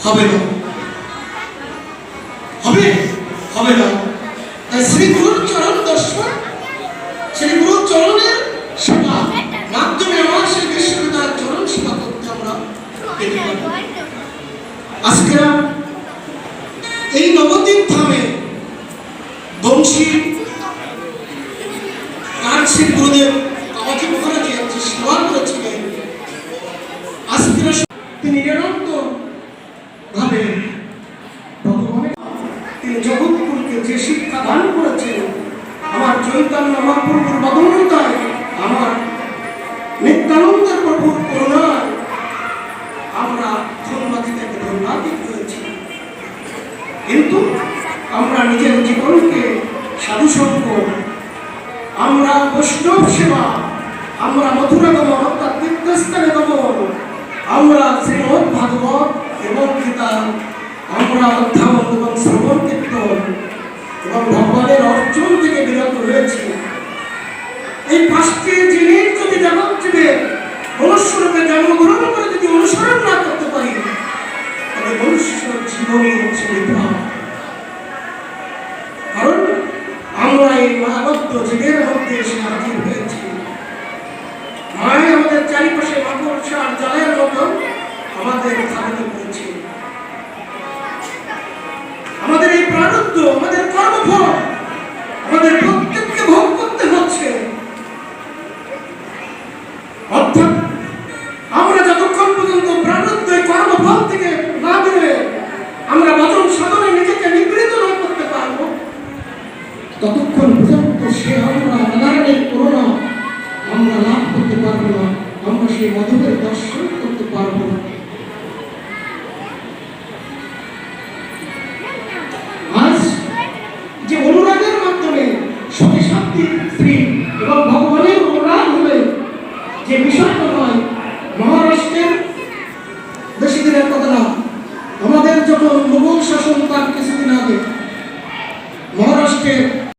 হবে না, হবে হবে না। তাই শ্রী গুরুর চরণ দর্শন, শ্রী গুরুর চরণের সেবা মাধ্যমে আমার সেই বিশ্ববিদ্যালয়ের চরণ সেবা করতে আমরা পেতে পারি। আজকে এই নবদ্বীপ ধামে বংশী শ্রী গুরুদেব আমাকে মহারাজ যে সেবা করেছিলেন, আজকে তিনি নিরন্তর ভাবে ভগবানের তিনি জগৎপুরকে যে শিক্ষা দান করেছেন, আমার চৈতন্য মহাপ্রভুর বদনতায়, আমার নিত্যানন্দের প্রভুর করুণায় আমরা ধন্যবাদ থেকে ধন্যাতীত হয়েছি। কিন্তু আমরা নিজের জীবনকে সাধুসঙ্গ, আমরা বৈষ্ণব সেবা, আমরা মথুরা গমন অর্থাৎ তীর্থস্থানে গমন, আমরা শ্রীমদ্ ভাগবত এবং গীতা, আমরা অধ্যায়ন এবং শ্রবণ কীর্তন এবং ভগবানের অর্জন থেকে বিরত রয়েছি। এই পাঁচটি জিনিস যদি জগৎজীবে মনুষ্যরূপে জন্মগ্রহণ করে যদি অনুসরণ না করতে পারি, তবে মনুষ্য জীবনই হচ্ছে বৃথা। কারণ আমরা এই মায়াবদ্ধ জীবের মধ্যে এসে হাজির হয়েছি। মায় আমাদের চারিপাশে মাকড়সার জালের মতো আমাদের ধাবিত করেছে। আমাদের এই প্রারব্ধ, আমাদের কর্মফল আমাদের প্রত্যেককে ভোগ করতে হচ্ছে। অর্থাৎ আমরা যতক্ষণ পর্যন্ত প্রারব্ধ কর্মফল থেকে না বেরোয় আমরা বচন সাধনে নিজেকে নিবৃত না করতে পারবো, ততক্ষণ পর্যন্ত সে আমরা নারায়ণের করুণা আমরা লাভ করতে পারবো না, আমরা সেই মধুরের দর্শন করতে পারবো না। আজ যে অনুরাগের মাধ্যমে সতী সাত্ত্বিক স্ত্রী এবং ভগবানের অনুরাগ হলে যে বিষয়টা নয়, মহারাষ্ট্রের বেশি দিনের কথা না, আমাদের যখন মুঘল শাসন তার কিছুদিন আগে মহারাষ্ট্রের